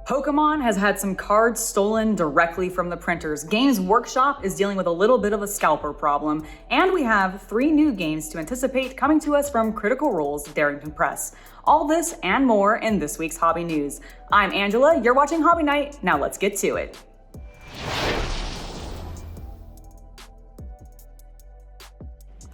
Pokémon has had some cards stolen directly from the printers. Games Workshop is dealing with a little bit of a scalper problem, and we have 3 new games to anticipate coming to us from Critical Role's Darrington Press. All this and more in this week's Hobby News. I'm Angela, you're watching Hobby Night, now let's get to it.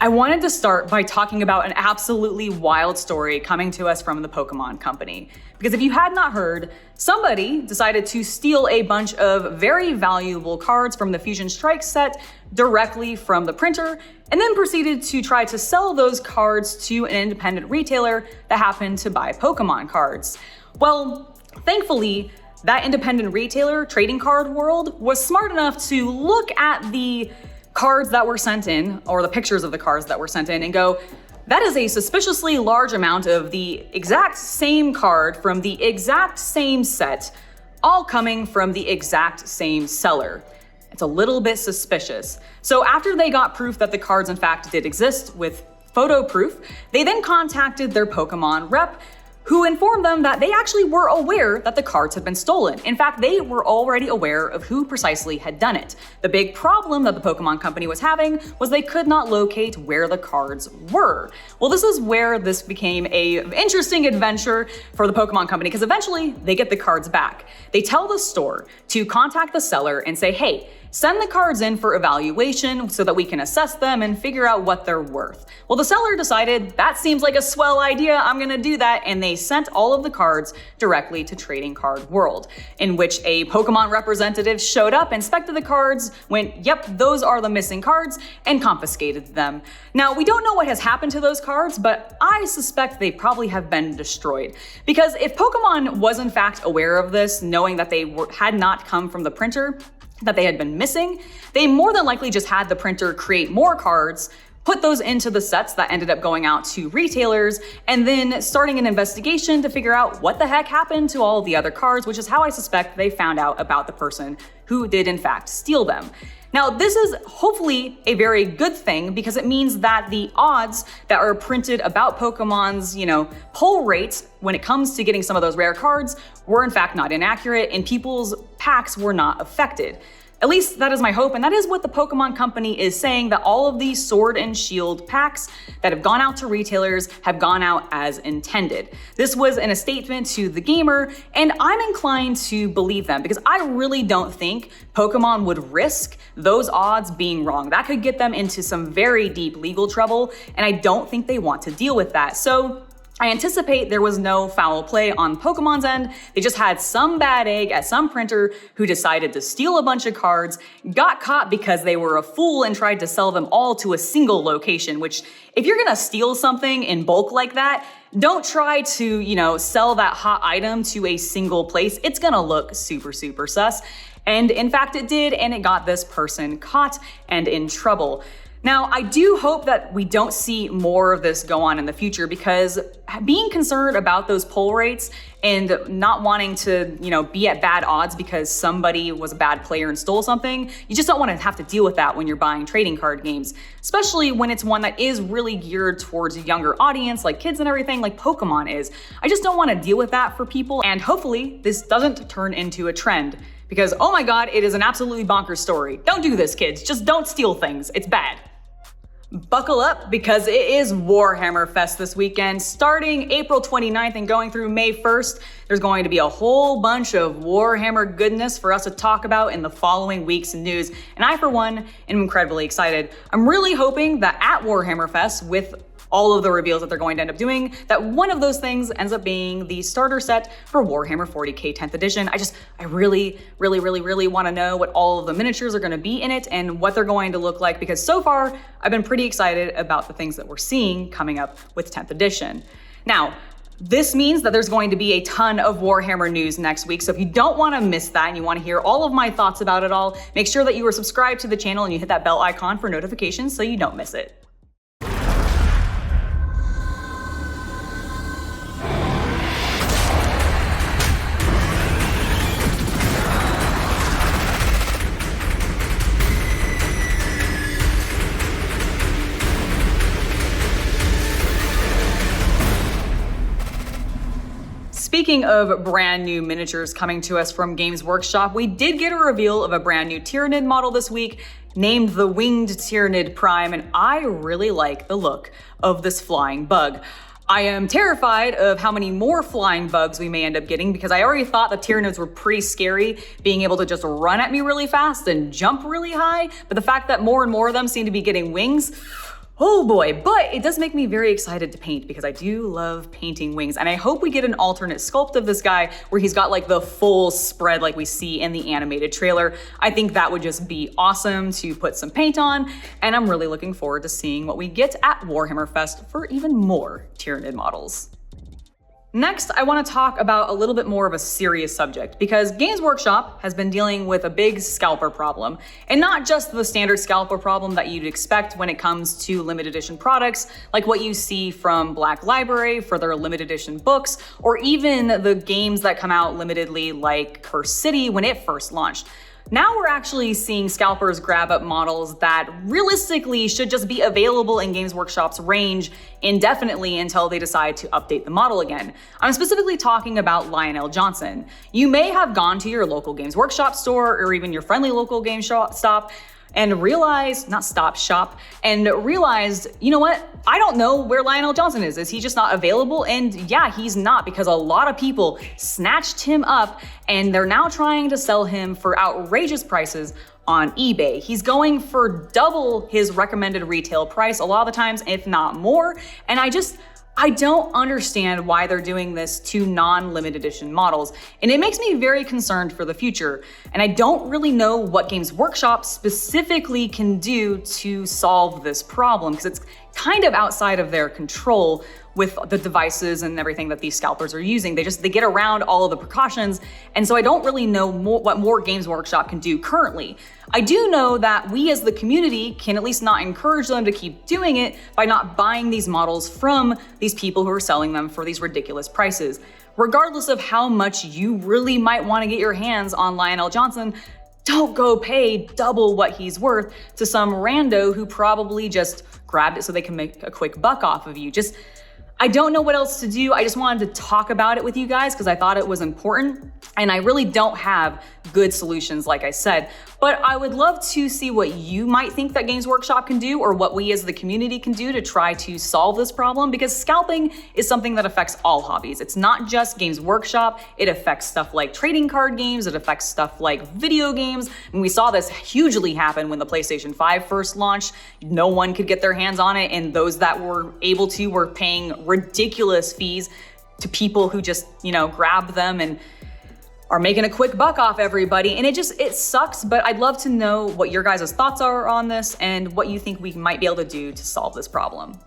I wanted to start by talking about an absolutely wild story coming to us from the Pokémon Company. Because if you had not heard, somebody decided to steal a bunch of very valuable cards from the Fusion Strike set directly from the printer, and then proceeded to try to sell those cards to an independent retailer that happened to buy Pokémon cards. Well, thankfully, that independent retailer, Trading Card World, was smart enough to look at the cards that were sent in, or the pictures of the cards that were sent in, and go, that is a suspiciously large amount of the exact same card from the exact same set, all coming from the exact same seller. It's a little bit suspicious. So after they got proof that the cards in fact did exist with photo proof, they then contacted their Pokemon rep, who informed them that they actually were aware that the cards had been stolen. In fact, they were already aware of who precisely had done it. The big problem that the Pokemon Company was having was they could not locate where the cards were. Well, this is where this became an interesting adventure for the Pokemon Company, because eventually they get the cards back. They tell the store to contact the seller and say, hey, send the cards in for evaluation so that we can assess them and figure out what they're worth. Well, the seller decided that seems like a swell idea, I'm gonna do that, and they sent all of the cards directly to Trading Card World, in which a Pokemon representative showed up, inspected the cards, went, yep, those are the missing cards, and confiscated them. Now, we don't know what has happened to those cards, but I suspect they probably have been destroyed. Because if Pokemon was in fact aware of this, knowing that they had not come from the printer, that they had been missing, they more than likely just had the printer create more cards, put those into the sets that ended up going out to retailers, and then starting an investigation to figure out what the heck happened to all of the other cards, which is how I suspect they found out about the person who did in fact steal them. Now, this is hopefully a very good thing because it means that the odds that are printed about Pokemon's, pull rates when it comes to getting some of those rare cards were in fact not inaccurate and people's packs were not affected. At least that is my hope, and that is what the Pokemon Company is saying, that all of these Sword and Shield packs that have gone out to retailers have gone out as intended. This was in a statement to the gamer, and I'm inclined to believe them because I really don't think Pokemon would risk those odds being wrong. That could get them into some very deep legal trouble, and I don't think they want to deal with that. So I anticipate there was no foul play on Pokemon's end. They just had some bad egg at some printer who decided to steal a bunch of cards, got caught because they were a fool and tried to sell them all to a single location, which if you're gonna steal something in bulk like that, don't try to, sell that hot item to a single place. It's gonna look super, super sus. And in fact it did, and it got this person caught and in trouble. Now, I do hope that we don't see more of this go on in the future because being concerned about those pull rates and not wanting to, be at bad odds because somebody was a bad player and stole something, you just don't want to have to deal with that when you're buying trading card games, especially when it's one that is really geared towards a younger audience, like kids and everything, like Pokemon is. I just don't want to deal with that for people, and hopefully this doesn't turn into a trend. Because, oh my god, it is an absolutely bonkers story. Don't do this, kids. Just don't steal things. It's bad. Buckle up because it is Warhammer Fest this weekend. Starting April 29th and going through May 1st, there's going to be a whole bunch of Warhammer goodness for us to talk about in the following week's news. And I, for one, am incredibly excited. I'm really hoping that at Warhammer Fest, with all of the reveals that they're going to end up doing, that one of those things ends up being the starter set for Warhammer 40k 10th edition. I really want to know what all of the miniatures are going to be in it and what they're going to look like, because so far I've been pretty excited about the things that we're seeing coming up with 10th edition. Now, this means that there's going to be a ton of Warhammer news next week, so if you don't want to miss that and you want to hear all of my thoughts about it all, make sure that you are subscribed to the channel and you hit that bell icon for notifications so you don't miss it. Speaking of brand new miniatures coming to us from Games Workshop, we did get a reveal of a brand new Tyranid model this week named the Winged Tyranid Prime, and I really like the look of this flying bug. I am terrified of how many more flying bugs we may end up getting because I already thought the Tyranids were pretty scary, being able to just run at me really fast and jump really high, but the fact that more and more of them seem to be getting wings, oh boy. But it does make me very excited to paint because I do love painting wings, and I hope we get an alternate sculpt of this guy where he's got like the full spread like we see in the animated trailer. I think that would just be awesome to put some paint on, and I'm really looking forward to seeing what we get at Warhammer Fest for even more Tyranid models. Next, I want to talk about a little bit more of a serious subject because Games Workshop has been dealing with a big scalper problem, and not just the standard scalper problem that you'd expect when it comes to limited edition products, like what you see from Black Library for their limited edition books, or even the games that come out limitedly like Curse City when it first launched. Now we're actually seeing scalpers grab up models that realistically should just be available in Games Workshop's range indefinitely until they decide to update the model again. I'm specifically talking about Lionel Johnson. You may have gone to your local Games Workshop store or even your friendly local game stop and realized, you know what? I don't know where Lionel Johnson is. Is he just not available? And yeah, he's not, because a lot of people snatched him up and they're now trying to sell him for outrageous prices on eBay. He's going for double his recommended retail price a lot of the times, if not more. And I don't understand why they're doing this to non-limited edition models, and it makes me very concerned for the future. And I don't really know what Games Workshop specifically can do to solve this problem, because it's kind of outside of their control with the devices and everything that these scalpers are using. They get around all of the precautions, and so I don't really know what more Games Workshop can do currently. I do know that we as the community can at least not encourage them to keep doing it by not buying these models from these people who are selling them for these ridiculous prices. Regardless of how much you really might want to get your hands on Lionel Johnson, don't go pay double what he's worth to some rando who probably just grabbed it so they can make a quick buck off of you. I don't know what else to do. I just wanted to talk about it with you guys because I thought it was important, and I really don't have good solutions, like I said. But I would love to see what you might think that Games Workshop can do, or what we as the community can do to try to solve this problem, because scalping is something that affects all hobbies. It's not just Games Workshop. It affects stuff like trading card games. It affects stuff like video games. And we saw this hugely happen when the PlayStation 5 first launched. No one could get their hands on it, and those that were able to were paying ridiculous fees to people who just, grab them and are making a quick buck off everybody. And it sucks, but I'd love to know what your guys' thoughts are on this and what you think we might be able to do to solve this problem.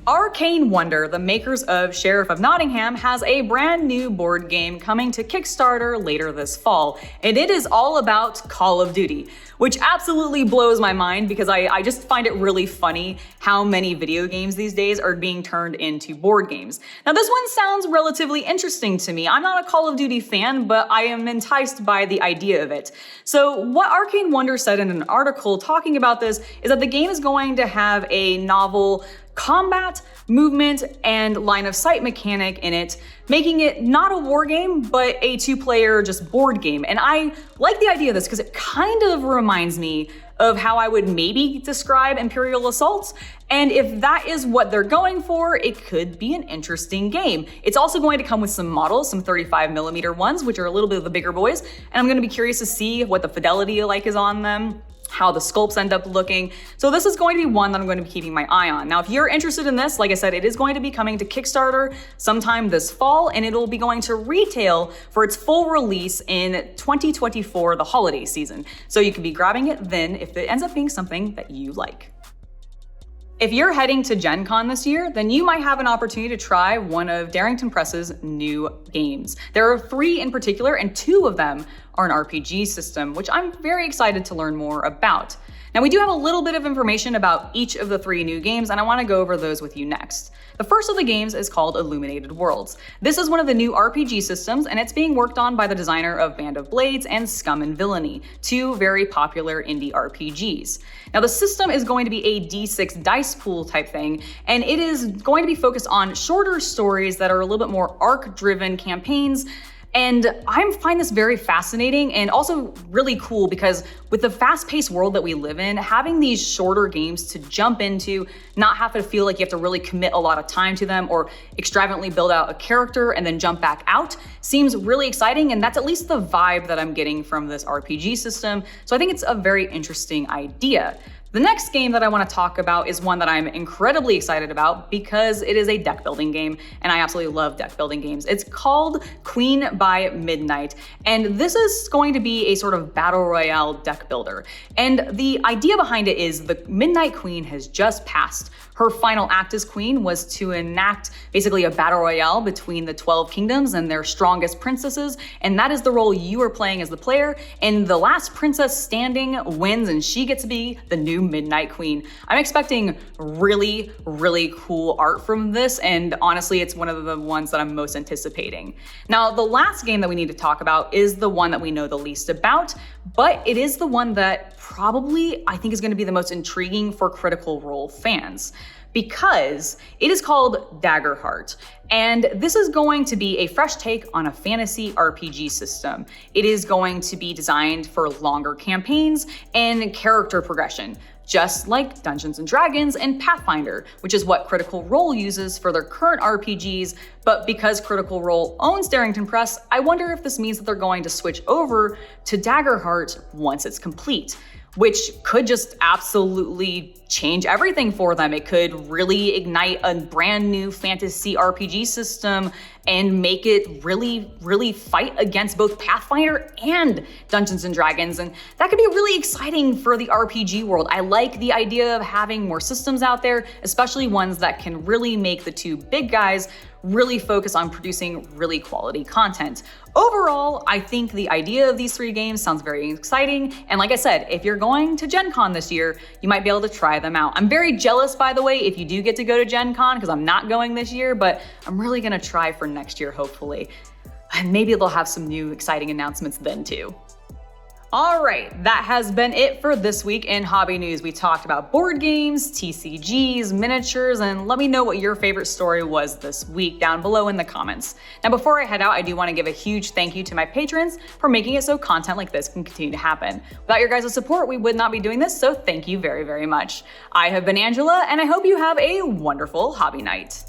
Arcane Wonder, the makers of Sheriff of Nottingham, has a brand new board game coming to Kickstarter later this fall, and it is all about Call of Duty, which absolutely blows my mind because I just find it really funny how many video games these days are being turned into board games. Now, this one sounds relatively interesting to me. I'm not a Call of Duty fan, but I am enticed by the idea of it. So what Arcane Wonder said in an article talking about this is that the game is going to have a novel combat, movement, and line of sight mechanic in it, making it not a war game, but a two-player just board game. And I like the idea of this because it kind of reminds me of how I would maybe describe Imperial Assault. And if that is what they're going for, it could be an interesting game. It's also going to come with some models, some 35mm ones, which are a little bit of the bigger boys. And I'm going to be curious to see what the fidelity is on them, how the sculpts end up looking. So this is going to be one that I'm going to be keeping my eye on. Now, if you're interested in this, like I said, it is going to be coming to Kickstarter sometime this fall, and it'll be going to retail for its full release in 2024, the holiday season. So you can be grabbing it then if it ends up being something that you like. If you're heading to Gencon this year, then you might have an opportunity to try one of Darrington Press's new games. There are 3 in particular, and 2 of them are an RPG system, which I'm very excited to learn more about. Now, we do have a little bit of information about each of the 3 new games, and I want to go over those with you next. The first of the games is called Illuminated Worlds. This is one of the new RPG systems, and it's being worked on by the designer of Band of Blades and Scum and Villainy, 2 very popular indie RPGs. Now, the system is going to be a D6 dice pool type thing, and it is going to be focused on shorter stories that are a little bit more arc-driven campaigns. And I find this very fascinating and also really cool because with the fast-paced world that we live in, having these shorter games to jump into, not have to feel like you have to really commit a lot of time to them or extravagantly build out a character and then jump back out, seems really exciting, and that's at least the vibe that I'm getting from this RPG system. So I think it's a very interesting idea. The next game that I want to talk about is one that I'm incredibly excited about because it is a deck building game, and I absolutely love deck building games. It's called Queen by Midnight, and this is going to be a sort of battle royale deck builder. And the idea behind it is the Midnight Queen has just passed. Her final act as queen was to enact basically a battle royale between the 12 kingdoms and their strongest princesses, and that is the role you are playing as the player, and the last princess standing wins, and she gets to be the new Midnight Queen. I'm expecting really, really cool art from this, and honestly, it's one of the ones that I'm most anticipating. Now, the last game that we need to talk about is the one that we know the least about, but it is the one that probably I think is going to be the most intriguing for Critical Role fans, because it is called Daggerheart. And this is going to be a fresh take on a fantasy RPG system. It is going to be designed for longer campaigns and character progression, just like Dungeons & Dragons and Pathfinder, which is what Critical Role uses for their current RPGs. But because Critical Role owns Darrington Press, I wonder if this means that they're going to switch over to Daggerheart once it's complete, which could just absolutely change everything for them. It could really ignite a brand new fantasy RPG system and make it really, really fight against both Pathfinder and Dungeons & Dragons. And that could be really exciting for the RPG world. I like the idea of having more systems out there, especially ones that can really make the 2 big guys really focus on producing really quality content. Overall, I think the idea of these 3 games sounds very exciting. And like I said, if you're going to Gen Con this year, you might be able to try them out. I'm very jealous, by the way, if you do get to go to Gen Con, because I'm not going this year, but I'm really gonna try for next year, hopefully. And maybe they'll have some new exciting announcements then too. All right, that has been it for this week in hobby news. We talked about board games, TCGs, miniatures, and let me know what your favorite story was this week down below in the comments. Now, before I head out, I do want to give a huge thank you to my patrons for making it so content like this can continue to happen. Without your guys' support, we would not be doing this, so thank you very, very much. I have been Angela, and I hope you have a wonderful hobby night.